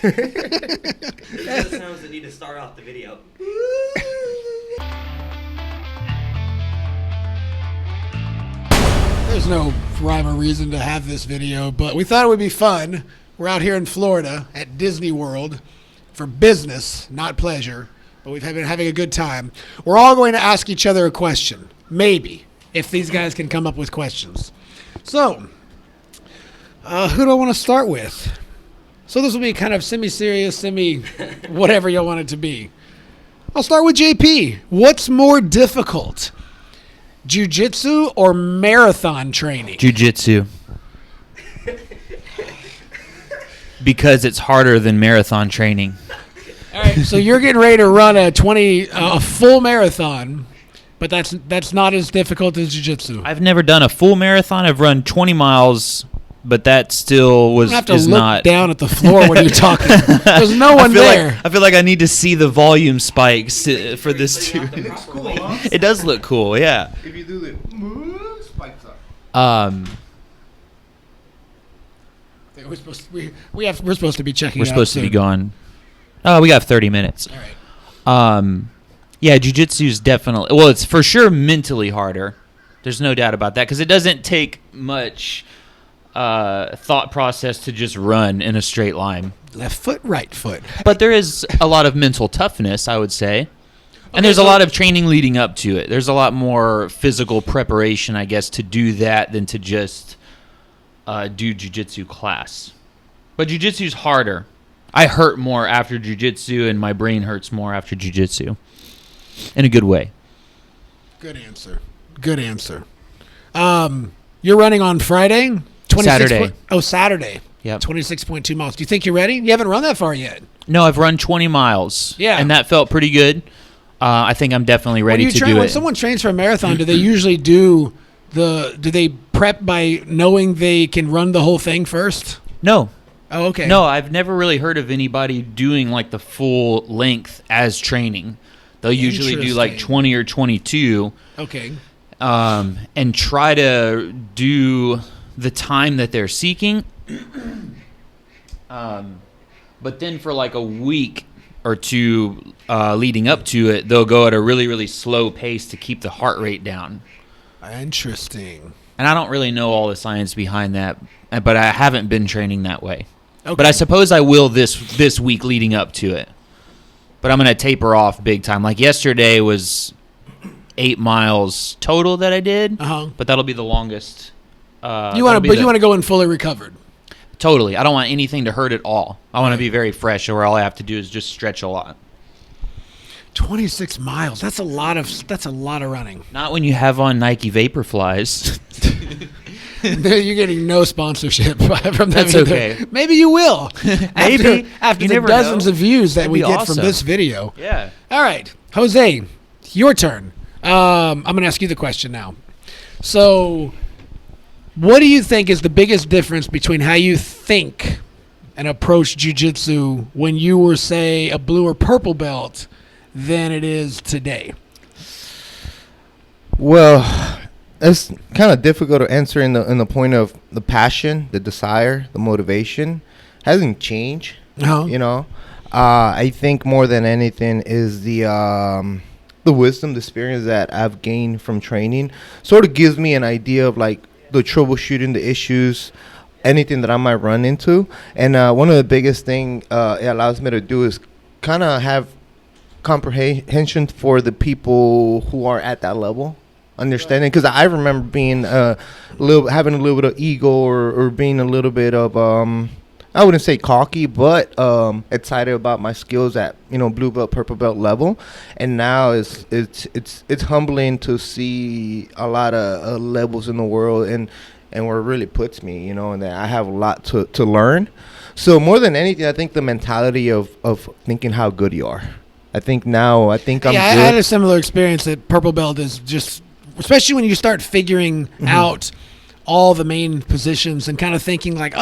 These are the sounds that need to start off the video. There's no rhyme or reason to have this video, but we thought it would be fun. We're out here in Florida at Disney World for business, not pleasure, but we've been having a good time. We're all going to ask each other a question, maybe, if these guys can come up with questions. So, who do I want to start with? So this will be kind of semi-serious, whatever you want it to be. I'll start with JP. What's more difficult, jiu-jitsu or marathon training? Jiu-jitsu. Because it's harder than marathon training. All right, so you're getting ready to run a full marathon, but that's not as difficult as jiu-jitsu. I've never done a full marathon. I've run 20 miles, but that still was you don't have to is look not down at the floor when you're talking. There's no one there. I feel like I need to see the volume spikes for this too. It looks cool, huh? It does look cool, yeah. If you do the spikes up. We're supposed to be checking. We're supposed to be gone. Oh, we got 30 minutes. All right. Yeah, jiu-jitsu is definitely, well, it's for sure mentally harder. There's no doubt about that because it doesn't take much thought process to just run in a straight line. Left foot, right foot. But there is a lot of mental toughness, I would say. And there's a lot of training leading up to it. There's a lot more physical preparation, I guess, to do that than to just do jiu-jitsu class. But jiu-jitsu is harder. I hurt more after jiu-jitsu, and my brain hurts more after jiu-jitsu. In a good way. Good answer. Good answer. You're running on Friday? Saturday. Saturday. Yep. 26.2 miles. Do you think you're ready? You haven't run that far yet. No, I've run 20 miles. Yeah. And that felt pretty good. I think I'm definitely ready to do it. When someone trains for a marathon, do they usually do they prep by knowing they can run the whole thing first? No. Oh, okay. No, I've never really heard of anybody doing like the full length as training. They'll usually do like 20 or 22. Okay. And try to do the time that they're seeking. But then for like a week or two leading up to it, they'll go at a really, really slow pace to keep the heart rate down. Interesting. And I don't really know all the science behind that, but I haven't been training that way. Okay. But I suppose I will this week leading up to it. But I'm going to taper off big time. Like yesterday was 8 miles total that I did, but that'll be the longest. You want to go in fully recovered. Totally. I don't want anything to hurt at all. I want to be very fresh, where all I have to do is just stretch a lot. 26 miles. That's a lot of running. Not when you have on Nike Vaporflies. You're getting no sponsorship from them. That's either. okay. Maybe you will. Maybe. After You the never dozens know. of views that That'd we be get awesome. from this video. Yeah. All right. Jose, your turn. I'm going to ask you the question now. So, what do you think is the biggest difference between how you think and approach jiu-jitsu when you were, say, a blue or purple belt than it is today? Well, it's kind of difficult to answer in the point of the passion, the desire, the motivation hasn't changed. Uh-huh. You know, I think more than anything is the wisdom, the experience that I've gained from training sort of gives me an idea of like the troubleshooting, the issues, anything that I might run into. And one of the biggest thing it allows me to do is kind of have comprehension for the people who are at that level, understanding. Because I remember being having a little bit of ego or being a little bit of I wouldn't say cocky, but excited about my skills at blue belt, purple belt level. And now it's humbling to see a lot of levels in the world and where it really puts me, and that I have a lot to learn. So more than anything, I think the mentality of thinking how good you are. I think I'm good. I had a similar experience that purple belt is just, especially when you start figuring out all the main positions and kind of thinking like,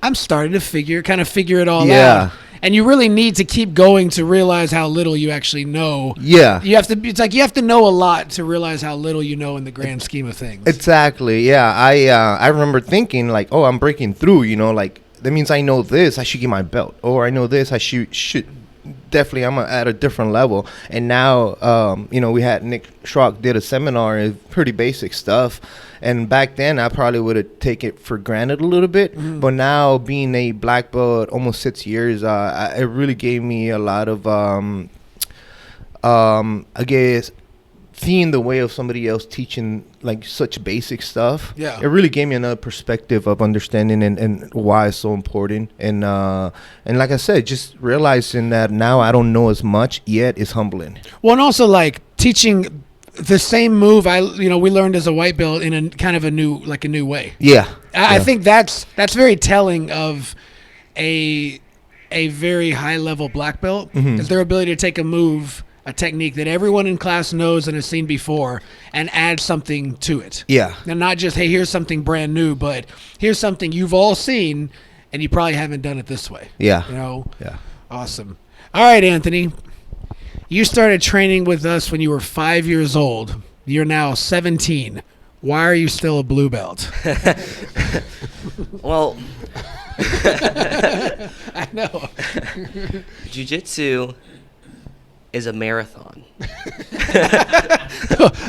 I'm starting to figure it all out. And you really need to keep going to realize how little you actually know. Yeah. You have to know a lot to realize how little you know in the grand scheme of things. Exactly. Yeah. I remember thinking like, I'm breaking through, like that means I know this, I should get my belt, or I know this, I should definitely, I'm at a different level. And now, we had Nick Schrock did a seminar, pretty basic stuff. And back then, I probably would have taken it for granted a little bit. Mm-hmm. But now, being a black belt almost 6 years, it really gave me a lot of, I guess, seeing the way of somebody else teaching like such basic stuff. Yeah, it really gave me another perspective of understanding and why it's so important. And like I said, just realizing that now I don't know as much yet is humbling. Well, and also like teaching the same move we learned as a white belt in a kind of a new way. Yeah, I think that's very telling of a very high level black belt, is their ability to take a move, a technique that everyone in class knows and has seen before, and add something to it. Yeah. And not just, hey, here's something brand new, but here's something you've all seen, and you probably haven't done it this way. Yeah. Yeah. Awesome. All right, Anthony. You started training with us when you were 5 years old. You're now 17. Why are you still a blue belt? Well, I know. Jiu-jitsu is a marathon.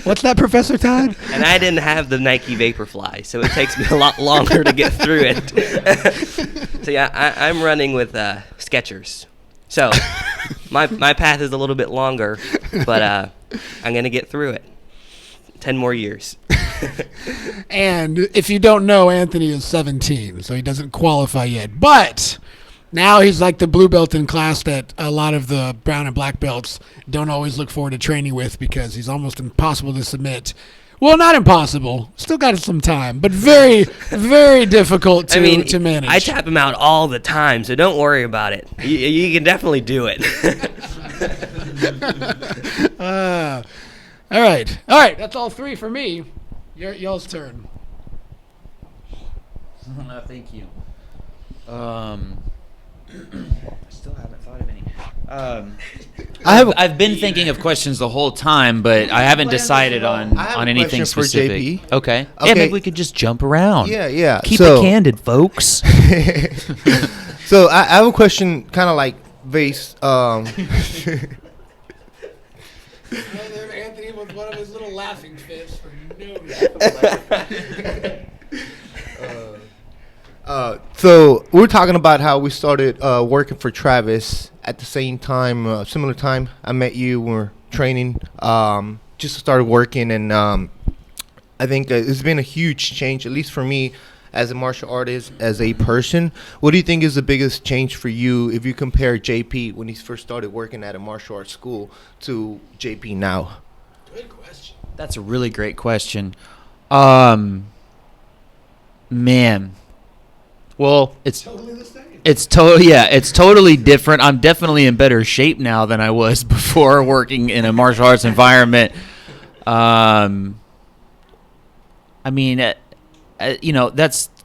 What's that, Professor Todd? And I didn't have the Nike Vaporfly, so it takes me a lot longer to get through it. So yeah, I'm running with Skechers. So my path is a little bit longer, but I'm going to get through it. 10 more years. And if you don't know, Anthony is 17, so he doesn't qualify yet. But now he's like the blue belt in class that a lot of the brown and black belts don't always look forward to training with, because he's almost impossible to submit. Well, not impossible. Still got some time, but very, very difficult to manage. I tap him out all the time, so don't worry about it. You can definitely do it. All right. That's all three for me. Y'all's turn. No, thank you. I still haven't thought of any. I've been thinking of questions the whole time, but I haven't decided on anything specific. For JP. Okay. Yeah, maybe we could just jump around. Yeah. Keep it candid, folks. So I have a question, kind of like based. Anthony with one of his little laughing fits for no So we're talking about how we started working for Travis at the same time, similar time. I met you when we were training. Just started working, and I think it's been a huge change, at least for me, as a martial artist, as a person. What do you think is the biggest change for you if you compare JP when he first started working at a martial arts school to JP now? Good question. That's a really great question. Man. Well, it's Totally the same. it's totally different. I'm definitely in better shape now than I was before working in a martial arts environment. That's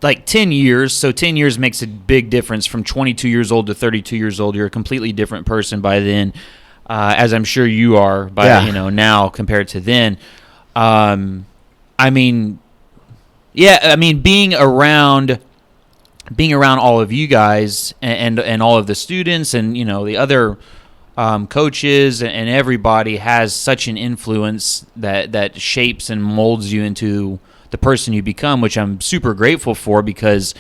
like 10 years. So 10 years makes a big difference. From 22 years old to 32 years old, you're a completely different person by then, as I'm sure you are now compared to then. Being around all of you guys and all of the students and the other coaches and everybody has such an influence that shapes and molds you into the person you become, which I'm super grateful for, because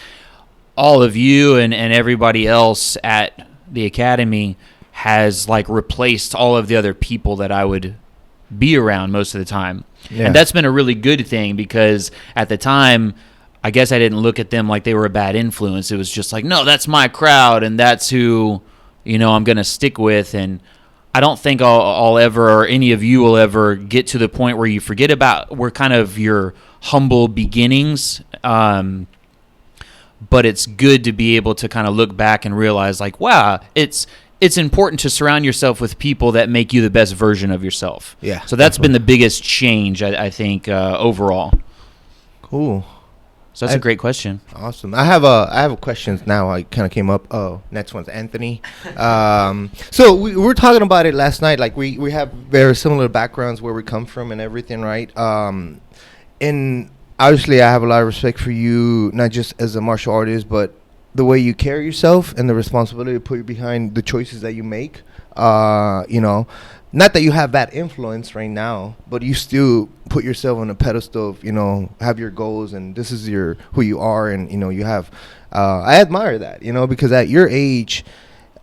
all of you and everybody else at the academy has like replaced all of the other people that I would be around most of the time. Yeah. And that's been a really good thing, because at the time, I guess I didn't look at them like they were a bad influence. It was just like, no, that's my crowd, and that's who, I'm going to stick with. And I don't think I'll ever, or any of you will ever, get to the point where you forget about where kind of your humble beginnings. But it's good to be able to kind of look back and realize, like, wow, it's important to surround yourself with people that make you the best version of yourself. Yeah. So that's been the biggest change, I think, overall. Cool. So that's a great question. Awesome. I have questions now. I kind of came up. Oh, next one's Anthony. So we were talking about it last night. Like we have very similar backgrounds where we come from and everything, right? And obviously I have a lot of respect for you, not just as a martial artist, but the way you carry yourself and the responsibility to put behind the choices that you make. You know, not that you have that influence right now, but you still put yourself on a pedestal of, you know, have your goals and this is who you are, and you know you have. I admire that, you know, because at your age,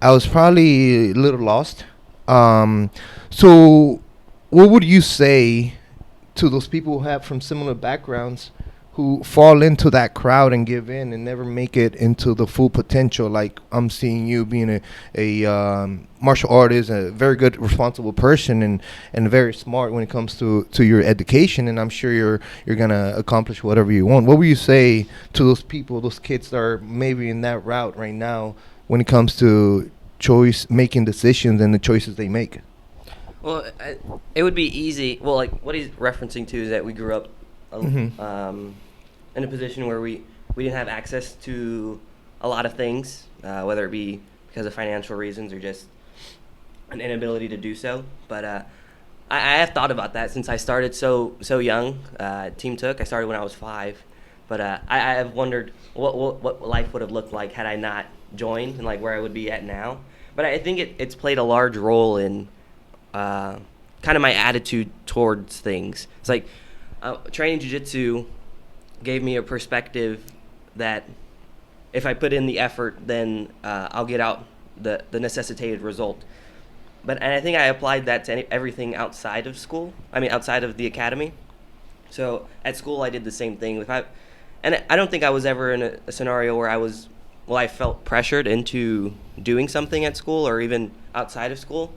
I was probably a little lost. So, what would you say to those people who have from similar backgrounds, who fall into that crowd and give in and never make it into the full potential? Like I'm seeing you being a martial artist, a very good, responsible person, and very smart when it comes to your education. And I'm sure you're gonna accomplish whatever you want. What would you say to those people, those kids that are maybe in that route right now, when it comes to making decisions and the choices they make? Well, it would be easy. Well, like what he's referencing to is that we grew up in a position where we didn't have access to a lot of things, whether it be because of financial reasons or just an inability to do so. But I have thought about that since I started so young. Team Tooke, I started when I was 5. But I have wondered what life would have looked like had I not joined, and like where I would be at now. But I think it's played a large role in kind of my attitude towards things. It's like training jiu-jitsu gave me a perspective that if I put in the effort, then I'll get out the necessitated result. And I think I applied that to everything outside of school. I mean, outside of the academy. So at school, I did the same thing. And I don't think I was ever in a scenario where I felt pressured into doing something at school or even outside of school.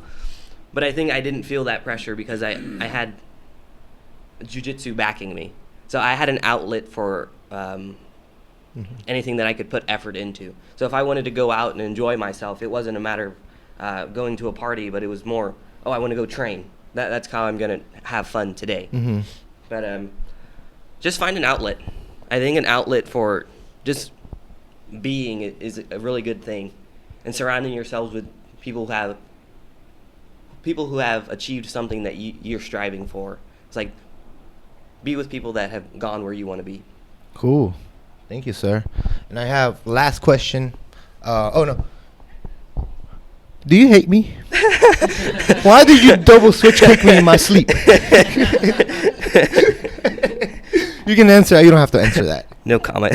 But I think I didn't feel that pressure because I had jiu-jitsu backing me. So I had an outlet for anything that I could put effort into. So if I wanted to go out and enjoy myself, it wasn't a matter of going to a party, but it was more, I want to go train. That's how I'm going to have fun today. Mm-hmm. But just find an outlet. I think an outlet for just being is a really good thing. And surrounding yourselves with people who have achieved something that you're striving for. It's like, be with people that have gone where you want to be. Cool. Thank you, sir. And I have last question. No. Do you hate me? Why did you double switch kick me in my sleep? You can answer. You don't have to answer that. No comment.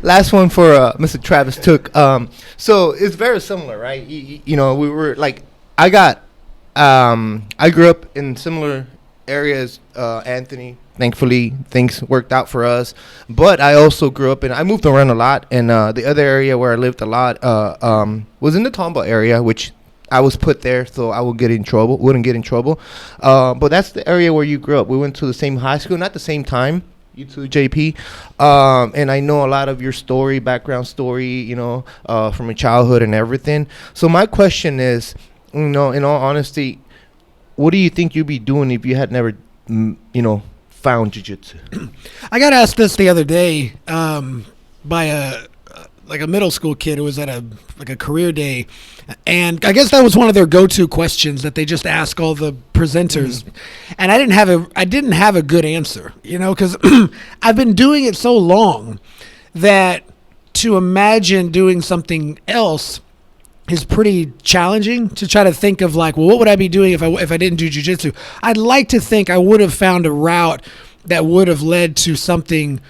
Last one for Mr. Travis Tooke. So it's very similar, right? You know, we were like, I grew up in similar areas, Anthony. Thankfully, things worked out for us. But I also grew up I moved around a lot. And the other area where I lived a lot was in the Tombaugh area, which I was put there so I wouldn't get in trouble. But that's the area where you grew up. We went to the same high school, not the same time. You too, JP. And I know a lot of your background story, you know, from your childhood and everything. So my question is, you know, in all honesty, what do you think you'd be doing if you had never, you know, found jiu-jitsu? I got asked this the other day by a middle school kid who was at a career day, and I guess that was one of their go-to questions that they just ask all the presenters. And I didn't have a good answer, you know, because I've been doing it so long that to imagine doing something else is pretty challenging. To try to think of like, well, what would I be doing if I didn't do jiu-jitsu? I'd like to think I would have found a route that would have led to something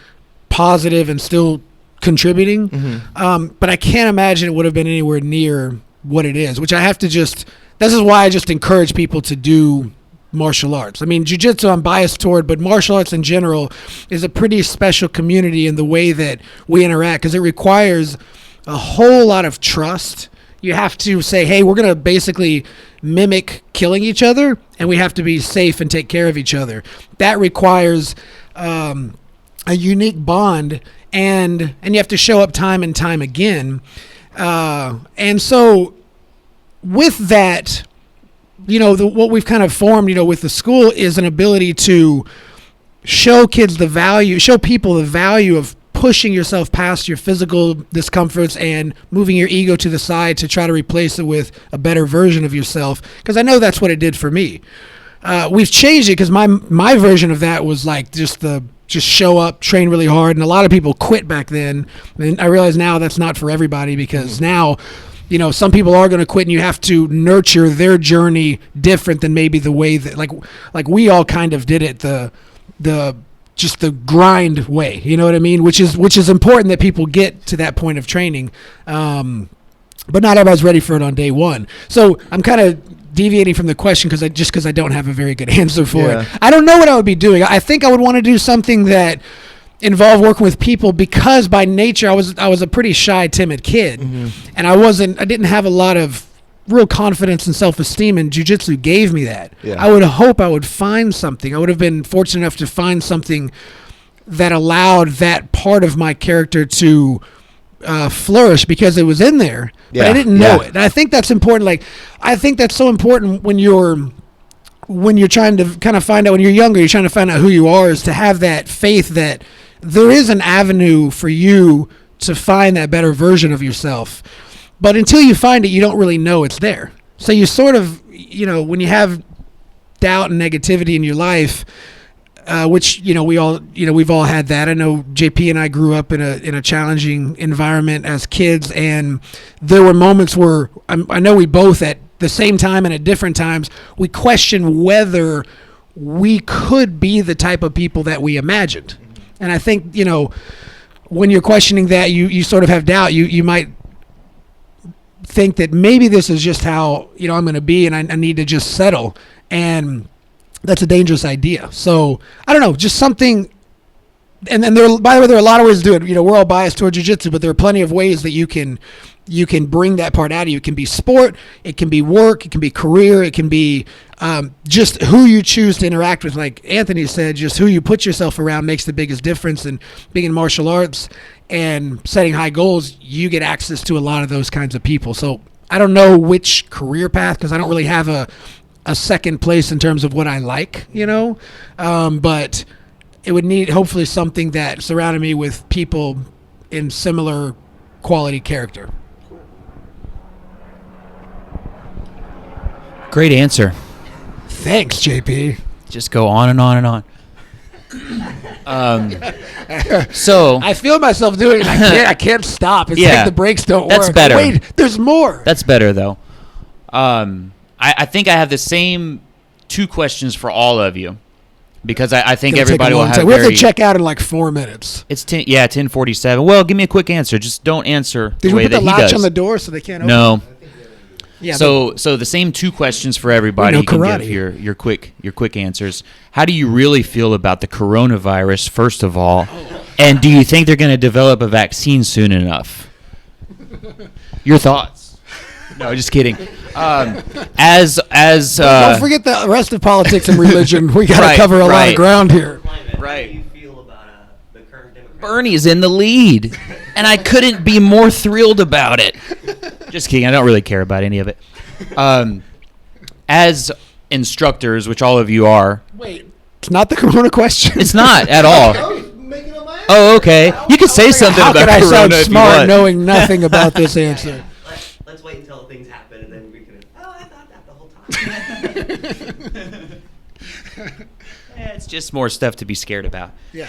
positive and still contributing. But I can't imagine it would have been anywhere near what it is, which I have to this is why I just encourage people to do martial arts. I mean, jiu-jitsu I'm biased toward, but martial arts in general is a pretty special community in the way that we interact, because it requires a whole lot of trust. You have to say, hey, we're going to basically mimic killing each other, and we have to be safe and take care of each other. That requires a unique bond, and you have to show up time and time again. And so with that, you know, what we've kind of formed, you know, with the school is an ability to show people the value of pushing yourself past your physical discomforts and moving your ego to the side to try to replace it with a better version of yourself. Because I know that's what it did for me. We've changed it because my version of that was like just the just show up, train really hard, and a lot of people quit back then. And I realize now that's not for everybody, because now, you know, some people are going to quit, and you have to nurture their journey different than maybe the way that like we all kind of did it the just the grind way, you know what I mean? Which is important that people get to that point of training. But not everybody's ready for it on day one. So I'm kind of deviating from the question because I don't have a very good answer for it. I don't know what I would be doing. I think I would want to do something that involved working with people, because by nature I was a pretty shy, timid kid, and I didn't have a lot of real confidence and self-esteem, and jiu-jitsu gave me that. I would hope I would find something. I would have been fortunate enough to find something that allowed that part of my character to flourish, because it was in there, but I didn't know it. And I think that's important. Like, I think that's so important when you're trying to kind of find out, when you're younger, you're trying to find out who you are, is to have that faith that there is an avenue for you to find that better version of yourself. But until you find it, you don't really know it's there. So you sort of, you know, when you have doubt and negativity in your life, which, you know, we've all had that. I know JP and I grew up in a challenging environment as kids, and there were moments where I know we both, at the same time and at different times, we questioned whether we could be the type of people that we imagined. And I think, you know, when you're questioning that, you sort of have doubt. You might think that maybe this is just how, you know, I'm going to be, and I need to just settle. And that's a dangerous idea. So I don't know, just something. And there, by the way, there are a lot of ways to do it. You know, we're all biased toward jiu-jitsu, but there are plenty of ways that you can bring that part out of you. It can be sport, it can be work, it can be career, it can be just who you choose to interact with. Like Anthony said, just who you put yourself around makes the biggest difference. And being in martial arts and setting high goals, you get access to a lot of those kinds of people. So I don't know which career path, because I don't really have a second place in terms of what I like, you know, but it would need hopefully something that surrounded me with people in similar quality character. Great answer. Thanks, JP. Just go on and on and on. So I feel myself doing it. I can't stop. It's like the brakes don't that's work. Better. Wait, there's more. That's better, though. I think I have the same two questions for all of you, because I think everybody will have. We have to check out in like 4 minutes. It's 10:47. Well, give me a quick answer. Just don't answer Did the way we put that the he latch does. on the door so they can't open? No. Yeah. So the same two questions for everybody. We know You can karate. give your quick answers. How do you really feel about the coronavirus, first of all, and do you think they're going to develop a vaccine soon enough? Your thoughts? No, just kidding. Don't forget the rest of politics and religion. We got to cover a lot of ground here. Right. How do you feel about the current Democrat? Bernie's in the lead, and I couldn't be more thrilled about it. Just kidding. I don't really care about any of it. As instructors, which all of you are. Wait, it's not the corona question. It's not at all. Oh, okay. You can say something How about could I corona sound if you smart want. knowing nothing about this answer? Let's wait until things happen, and then we can. Oh, I thought that the whole time. It's just more stuff to be scared about. Yeah.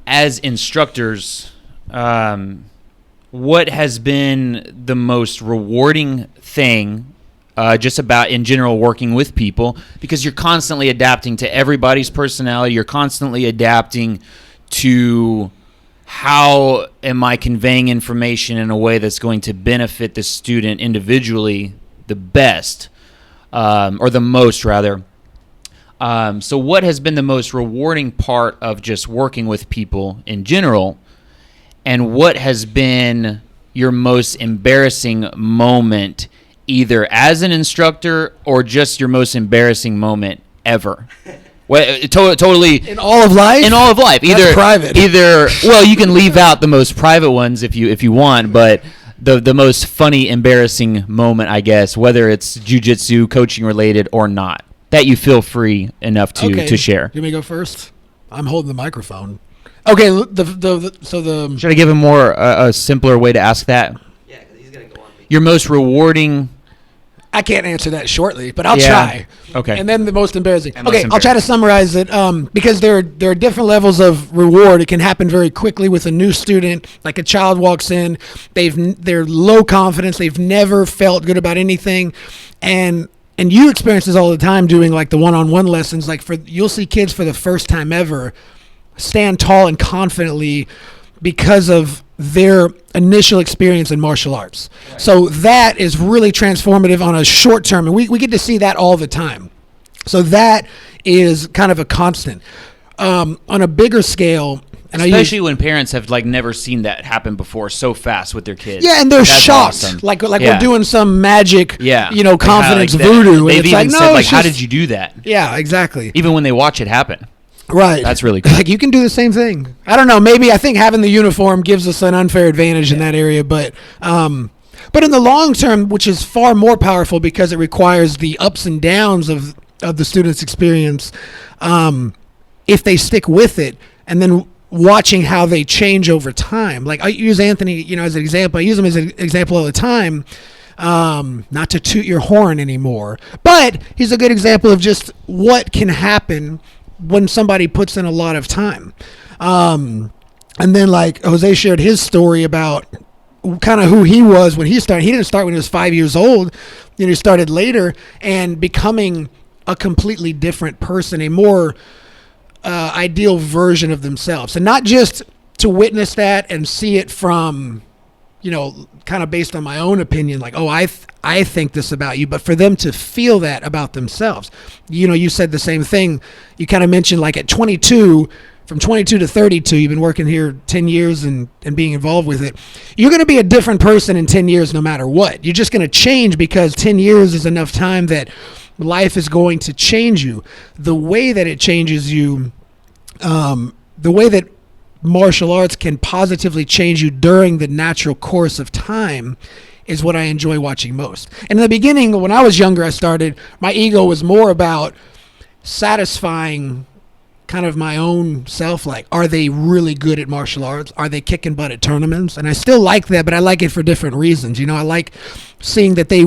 As instructors, what has been the most rewarding thing just about in general working with people? Because you're constantly adapting to everybody's personality. You're constantly adapting to how am I conveying information in a way that's going to benefit the student individually the best, or the most rather. So what has been the most rewarding part of just working with people in general, and what has been your most embarrassing moment, either as an instructor or just your most embarrassing moment ever? Well, totally In all of life? in all of life. That's private. Well, you can leave out the most private ones if you want, but the most funny, embarrassing moment, I guess, whether it's jiu-jitsu, coaching related or not, that you feel free enough to share. You may go first. I'm holding the microphone. Okay, so Should I give him a simpler way to ask that? Yeah, because he's gonna go on me. Your most rewarding. I can't answer that shortly, but I'll Yeah. try. Okay. And then the most embarrassing. And most Okay, I'll try to summarize it because there are different levels of reward. It can happen very quickly with a new student. Like a child walks in, they're low confidence. They've never felt good about anything, and you experience this all the time doing like the one-on-one lessons. Like you'll see kids for the first time ever stand tall and confidently because of their initial experience in martial arts. Right. So that is really transformative on a short term, and we get to see that all the time. So that is kind of a constant. On a bigger scale, and especially when parents have like never seen that happen before so fast with their kids. Yeah, and they're That's shocked, awesome. like Yeah. we're doing some magic, Yeah. Confidence Like how, like, voodoo. They've and it's even like, said no, like, it's how just- did you do that? Yeah, exactly. Even when they watch it happen. Right. That's really cool. Like you can do the same thing. I don't know. Maybe I think having the uniform gives us an unfair advantage in that area, but in the long term, which is far more powerful because it requires the ups and downs of the student's experience, if they stick with it and then watching how they change over time. Like I use Anthony, as an example. I use him as an example all the time. Not to toot your horn anymore, but he's a good example of just what can happen when somebody puts in a lot of time. And then like Jose shared his story about kind of who he was when he started. He didn't start when he was 5 years old. He started later and becoming a completely different person, a more ideal version of themselves. And not just to witness that and see it from, kind of based on my own opinion, like, oh, I think this about you, but for them to feel that about themselves. You said the same thing. You kind of mentioned like at 22, from 22 to 32, you've been working here 10 years and being involved with it. You're going to be a different person in 10 years no matter what. You're just going to change because 10 years is enough time that life is going to change you. The way that it changes you, the way that martial arts can positively change you during the natural course of time is what I enjoy watching most. And in the beginning, when I was younger, my ego was more about satisfying kind of my own self. Like, are they really good at martial arts? Are they kicking butt at tournaments? And I still like that, but I like it for different reasons. I like seeing that they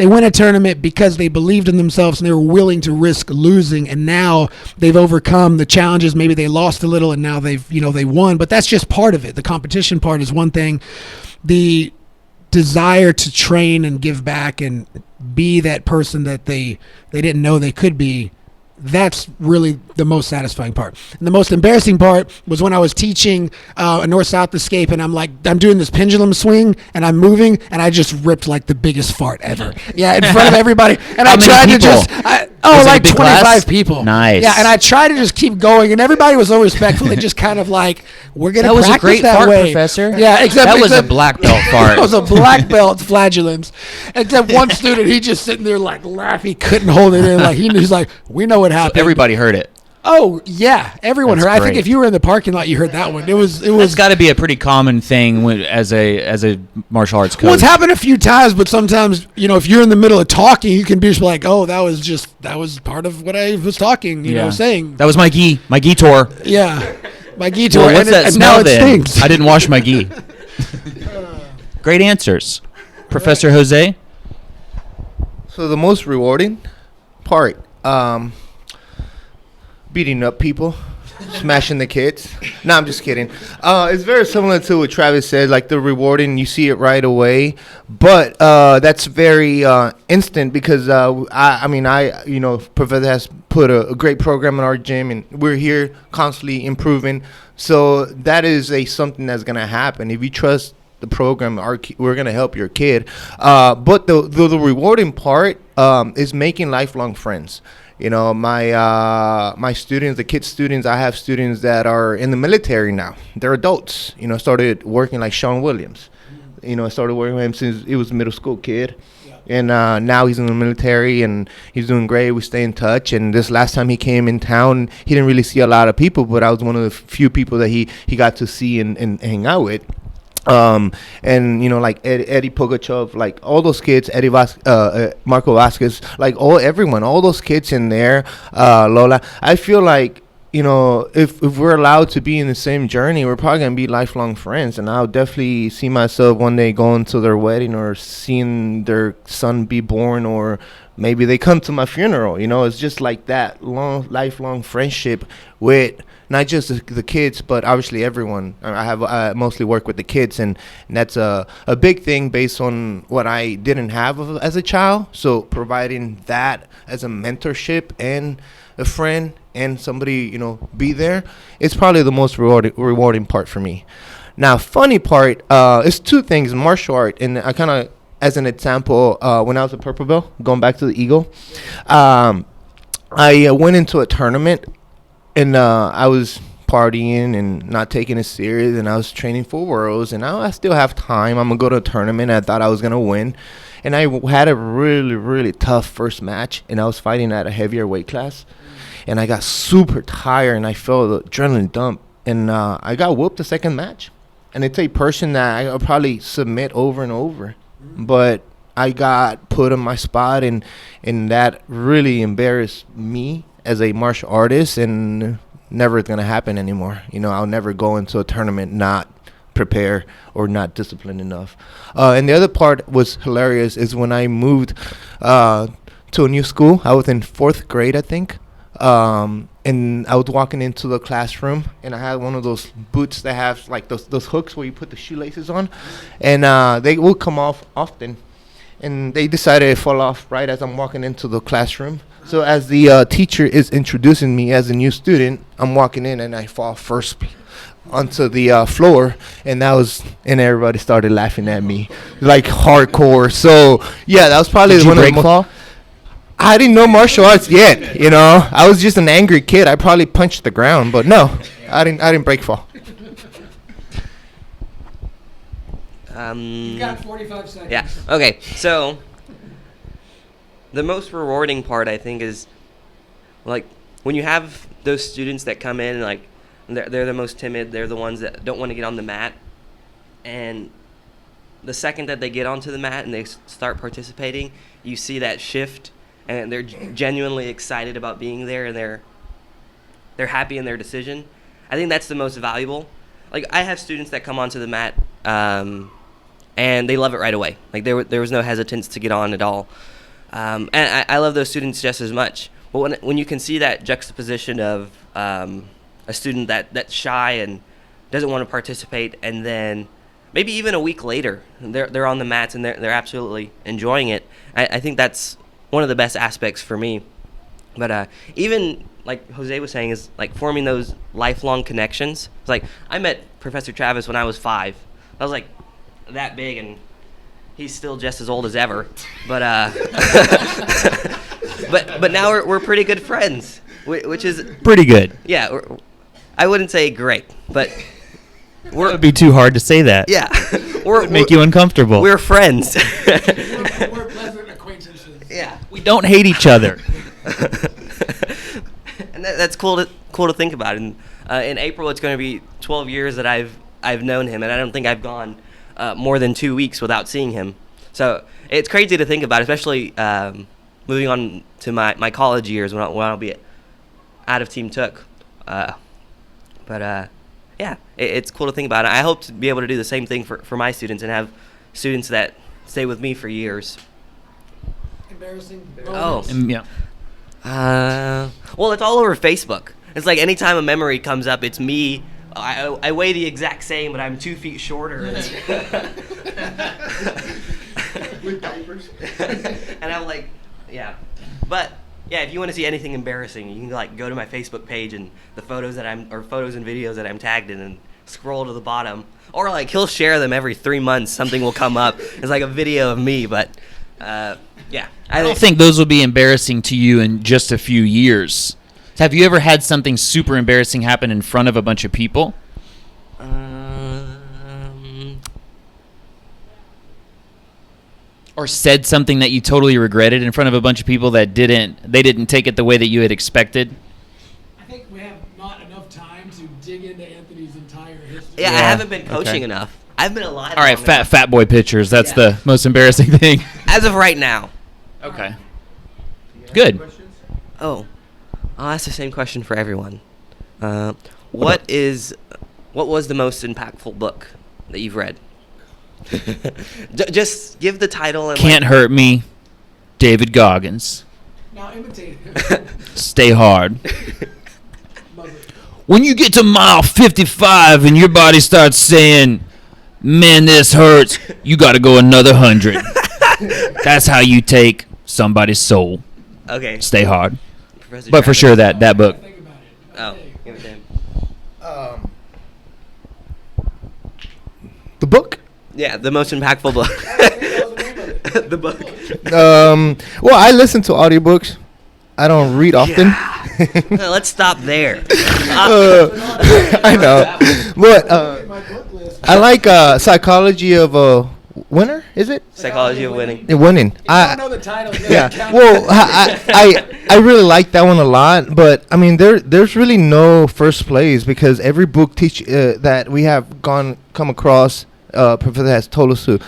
win a tournament because they believed in themselves and they were willing to risk losing, and now they've overcome the challenges. Maybe they lost a little and now they won, but that's just part of it. The competition part is one thing. The desire to train and give back and be that person that they didn't know they could be, that's really the most satisfying part. And the most embarrassing part was when I was teaching a north-south escape, and I'm doing this pendulum swing, and I'm moving, and I just ripped like the biggest fart ever. Yeah, in front of everybody. And How I tried many to people? Was it a like big 25 class? people. Nice. Yeah, and I tried to just keep going, and everybody was so respectful. They just kind of like, we're going to That was a practice great that fart, way. Professor. Yeah, except That was a black belt fart. It was a black belt flatulence. Except one student, he just sitting there like laughing, he couldn't hold it in. Like he's like, we know what happened. So everybody heard it. Oh yeah, everyone That's heard. I think great. if you were in the parking lot, you heard that one. It was. That's got to be a pretty common thing as a martial arts coach. Well, it's happened a few times, but sometimes if you're in the middle of talking, you can be just like, oh, that was part of what I was talking, saying. That was my gi tour. Yeah, my gi tour. Well, what's that and smell now it then? stinks. I didn't wash my gi. Great answers, Professor Jose. So the most rewarding part, beating up people, smashing the kids. No, I'm just kidding. It's very similar to what Travis said, like the rewarding, you see it right away. But that's very instant because, Professor has put a great program in our gym, and we're here constantly improving. So that is something that's going to happen. If you trust the program, we're going to help your kid. But the rewarding part is making lifelong friends. My students, the kid students, I have students that are in the military now. They're adults. Started working like Sean Williams. I started working with him since he was a middle school kid. Yeah. And now he's in the military and he's doing great. We stay in touch. And this last time he came in town, he didn't really see a lot of people, but I was one of the few people that he got to see and hang out with. Like Eddie Pugachev, like all those kids, Marco Vasquez, like all those kids in there, Lola. I feel like you know, if we're allowed to be in the same journey, we're probably gonna be lifelong friends, and I'll definitely see myself one day going to their wedding or seeing their son be born, or maybe they come to my funeral. You know, it's just like that lifelong friendship with not just the kids, but obviously everyone. I mostly work with the kids, and that's a big thing based on what I didn't have as a child. So providing that as a mentorship and a friend and somebody, you know, be there, it's probably the most rewarding part for me. Now, funny part is two things: martial art, and I kind of, as an example, when I was a purple belt, going back to the Eagle, I went into a tournament, and I was partying and not taking it serious, and I was training for Worlds, and I still have time. I'm gonna go to a tournament. I thought I was gonna win, and I had a really, really tough first match, and I was fighting at a heavier weight class, and I got super tired, and I felt the adrenaline dump, and I got whooped the second match. And it's a person that I'll probably submit over and over, but I got put on my spot, and that really embarrassed me as a martial artist, and never going to happen anymore. You know, I'll never go into a tournament not prepare or not disciplined enough. And the other part was hilarious is when I moved to a new school. I was in 4th grade, I think. And I was walking into the classroom, and I had one of those boots that have like those hooks where you put the shoelaces on, and they will come off often. And they decided to fall off right as I'm walking into the classroom. So as the teacher is introducing me as a new student, I'm walking in and I fall first onto the floor, and everybody started laughing at me like hardcore. So yeah, that was probably one of the fall. I didn't know martial arts yet, you know. I was just an angry kid. I probably punched the ground, but no, I didn't break fall. You've got 45 seconds. Yeah. Okay. So the most rewarding part, I think, is like when you have those students that come in, like they're the most timid. They're the ones that don't want to get on the mat, and the second that they get onto the mat and they start participating, you see that shift, and they're genuinely excited about being there, and they're happy in their decision. I think that's the most valuable. Like, I have students that come onto the mat, and they love it right away. Like, there was no hesitance to get on at all. And I love those students just as much. But when you can see that juxtaposition of a student that's shy and doesn't want to participate, and then maybe even a week later they're on the mats and they're absolutely enjoying it, I think that's one of the best aspects for me. But even like Jose was saying, is like forming those lifelong connections. It's like I met Professor Travis when I was 5. I was like that big, and he's still just as old as ever. But but now we're pretty good friends, which is Pretty good. yeah. I wouldn't say great, but It would be too hard to say that. yeah, It would make you uncomfortable. we're friends. We're pleasant acquaintances. Yeah. We don't hate each other. And that's cool to think about. And in April, it's going to be 12 years that I've known him, and I don't think I've gone more than 2 weeks without seeing him. So it's crazy to think about, especially moving on to my college years when I'll be out of Team Tooke. But yeah, it's cool to think about. I hope to be able to do the same thing for my students and have students that stay with me for years. Embarrassing Oh. moments. Yeah. Well, it's all over Facebook. It's like anytime a memory comes up, it's me. I weigh the exact same, but I'm 2 feet shorter. With diapers. And I'm like, yeah. But yeah, if you want to see anything embarrassing, you can like go to my Facebook page and the photos and videos that I'm tagged in, and scroll to the bottom. Or like he'll share them every 3 months. Something will come up. It's like a video of me, but yeah. I don't think those will be embarrassing to you in just a few years. Have you ever had something super embarrassing happen in front of a bunch of people? Or said something that you totally regretted in front of a bunch of people that didn't take it the way that you had expected? I think we have not enough time to dig into Anthony's entire history. Yeah, I Yeah, haven't been coaching okay. enough. I've been alive. All right, long enough. fat boy pictures. That's Yeah. the most embarrassing thing. As of right now. Okay. Good. Oh, I'll ask the same question for everyone. What was the most impactful book that you've read? Just give the title. And Can't Hurt Me, David Goggins. Now imitate. Stay hard. When you get to mile 55 and your body starts saying, man, this hurts, you got to go another 100. That's how you take somebody's soul. Okay. Stay hard. Professor But for Travis. sure, that book. Oh, give it to him. The book? Yeah, the most impactful book. The book. Well, I listen to audiobooks. I don't read often. Let's stop there. I know. But I like Psychology of a Winner, is it? Psychology of Winning. Winning. I don't know the title. Yeah. Well, I really like that one a lot, but I mean there's really no first place because every book that we have come across, professor has told us to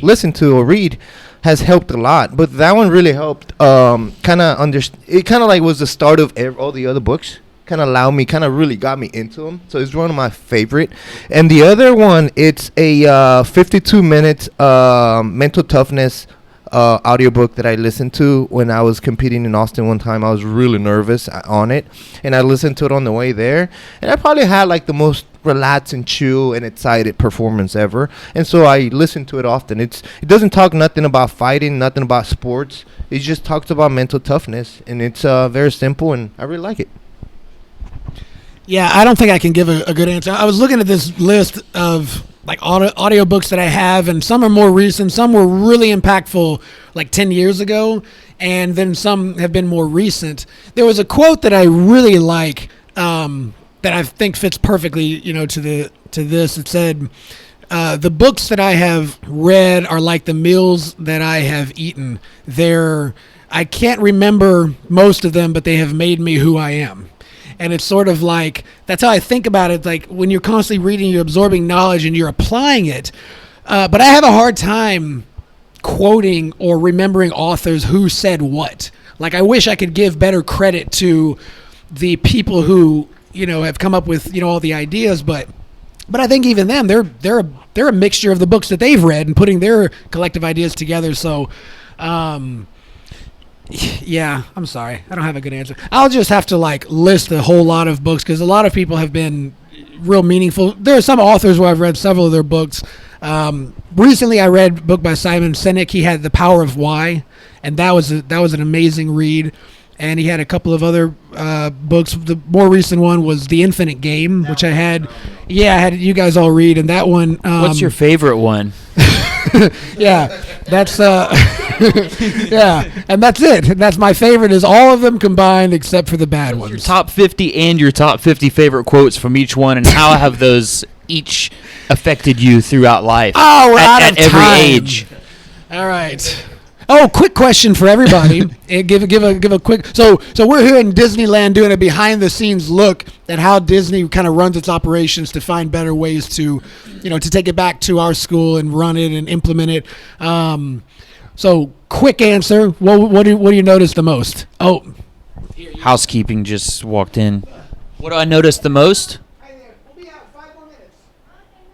listen to or read has helped a lot. But that one really helped. It kind of like was the start of all the other books. Kind of really got me into them. So it's one of my favorite. And the other one, it's a 52-minute mental toughness audiobook that I listened to when I was competing in Austin one time. I was really nervous on it, and I listened to it on the way there. And I probably had like the most relaxed and chill and excited performance ever. And so I listen to it often. It doesn't talk nothing about fighting, nothing about sports. It just talks about mental toughness, and it's very simple, and I really like it. Yeah, I don't think I can give a good answer. I was looking at this list of like audiobooks that I have, and some are more recent. Some were really impactful like 10 years ago, and then some have been more recent. There was a quote that I really like that I think fits perfectly, to this. It said, the books that I have read are like the meals that I have eaten. I can't remember most of them, but they have made me who I am. And it's sort of like, that's how I think about it. Like when you're constantly reading, you're absorbing knowledge and you're applying it. But I have a hard time quoting or remembering authors who said what. Like I wish I could give better credit to the people who, have come up with, all the ideas. But I think even them, they're a mixture of the books that they've read and putting their collective ideas together. So, yeah, I'm sorry. I don't have a good answer. I'll just have to list a whole lot of books because a lot of people have been real meaningful. There are some authors where I've read several of their books. Recently, I read a book by Simon Sinek. He had The Power of Why, and that was an amazing read. And he had a couple of other books. The more recent one was The Infinite Game, which I had you guys all read. And that one. What's your favorite one? Yeah, that's yeah, and that's it. That's my favorite. Is all of them combined except for the bad ones. Your top 50 and your top 50 favorite quotes from each one, and how have those each affected you throughout life? Oh, we're out of at every time. age. All right. Oh, quick question for everybody. Give a quick. So we're here in Disneyland doing a behind the scenes look at how Disney kind of runs its operations to find better ways to, to take it back to our school and run it and implement it. So quick answer. What do you notice the most? Oh, Housekeeping just walked in. What do I notice the most? We'll be out 5 more minutes.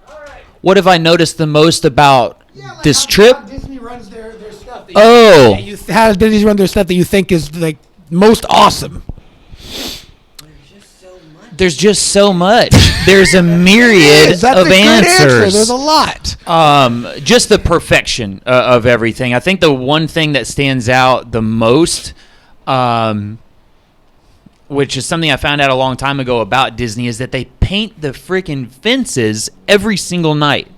All right. What have I noticed the most about this trip? How Disney runs their stuff. Oh. How Disney run their stuff that you think is most awesome? There's just so much. There's a myriad That's of a good answer. answers. There's a lot. Just the perfection of everything. I think the one thing that stands out the most, which is something I found out a long time ago about Disney, is that they paint the freaking fences every single night.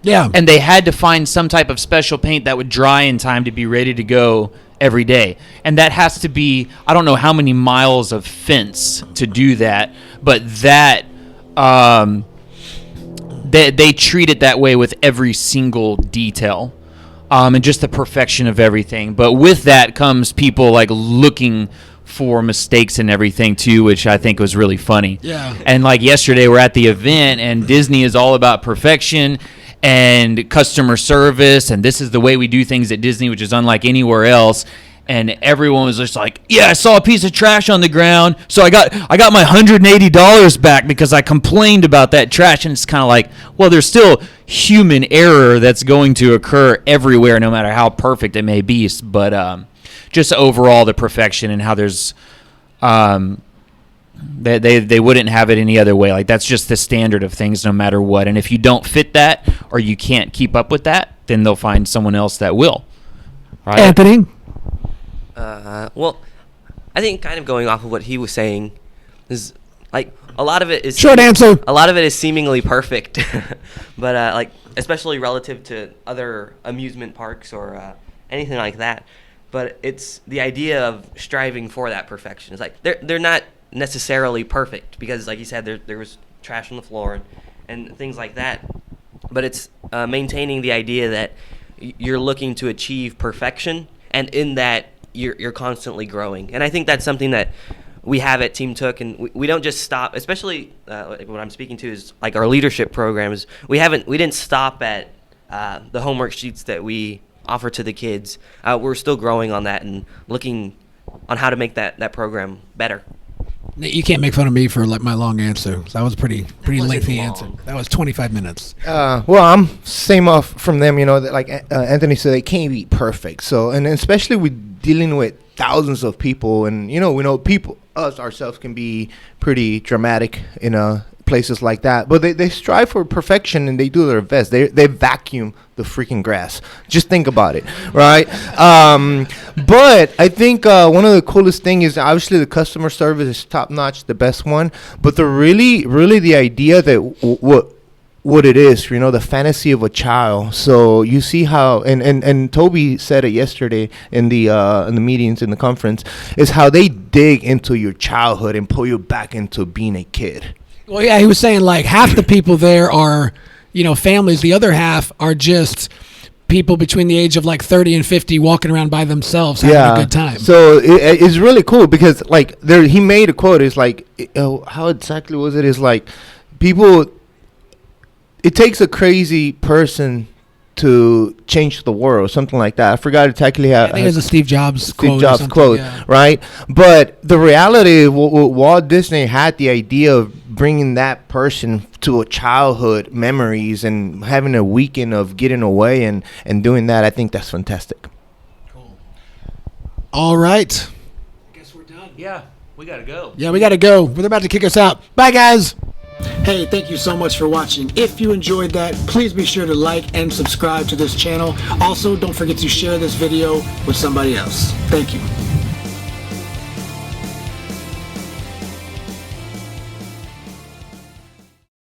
Yeah. And they had to find some type of special paint that would dry in time to be ready to go every day. And that has to be, I don't know how many miles of fence to do that, but that they treat it that way with every single detail. And just the perfection of everything. But with that comes people looking for mistakes and everything too, which I think was really funny. Yeah. And yesterday we're at the event, and Disney is all about perfection and customer service, and this is the way we do things at Disney, which is unlike anywhere else. and everyone was just like, yeah, I saw a piece of trash on the ground, so I got my $180 back because I complained about that trash. And it's kind of like, well, there's still human error that's going to occur everywhere, no matter how perfect it may be. But just overall, the perfection and how there's they wouldn't have it any other way. Like, that's just the standard of things, no matter what. And if you don't fit that, or you can't keep up with that, then they'll find someone else that will. Right? Anthony? Well, I think kind of going off of what he was saying is like a lot of it is Short answer. A lot of it is seemingly perfect, but like especially relative to other amusement parks or anything like that. But it's the idea of striving for that perfection. It's like they're not necessarily perfect because, like you said, there was trash on the floor and things like that. But it's maintaining the idea that you're looking to achieve perfection, and in that you're constantly growing. And I think that's something that we have at Team Tooke, and we don't just stop. Especially like what I'm speaking to is like our leadership programs. We didn't stop at the homework sheets that we offer to the kids. We're still growing on that and looking on how to make that program better. You can't make fun of me for like my long answer. That was pretty wasn't lengthy long. answer. That was 25 minutes. Well, I'm same off from them. You know, that like Anthony said, they can't be perfect. So, and especially with dealing with thousands of people, and you know, we know people, us ourselves, can be pretty dramatic in places like that. But they strive for perfection, and they do their best. They vacuum the freaking grass. Just think about it, right? But I think one of the coolest thing is obviously the customer service is top notch, the best one. But the really the idea that what it is, you know, the fantasy of a child. So you see how, and Toby said it yesterday in the meetings in the conference, is how they dig into your childhood and pull you back into being a kid. Well, yeah, he was saying like half the people there are, you know, families. The other half are just people between the age of like 30 and 50 walking around by themselves having a good time. So it's really cool because like he made a quote. It's like, how exactly was it? It's like people. It takes a crazy person to change the world, something like that. I forgot exactly how. I think it was a Steve Jobs quote. Yeah. Right? But the reality, Walt Disney had the idea of bringing that person to a childhood memories and having a weekend of getting away and doing that. I think that's fantastic. Cool. All right. I guess we're done. Yeah, we gotta go. Yeah, we got to go. They're about to kick us out. Bye, guys. Hey, thank you so much for watching. If you enjoyed that, please be sure to like and subscribe to this channel. Also, don't forget to share this video with somebody else. Thank you.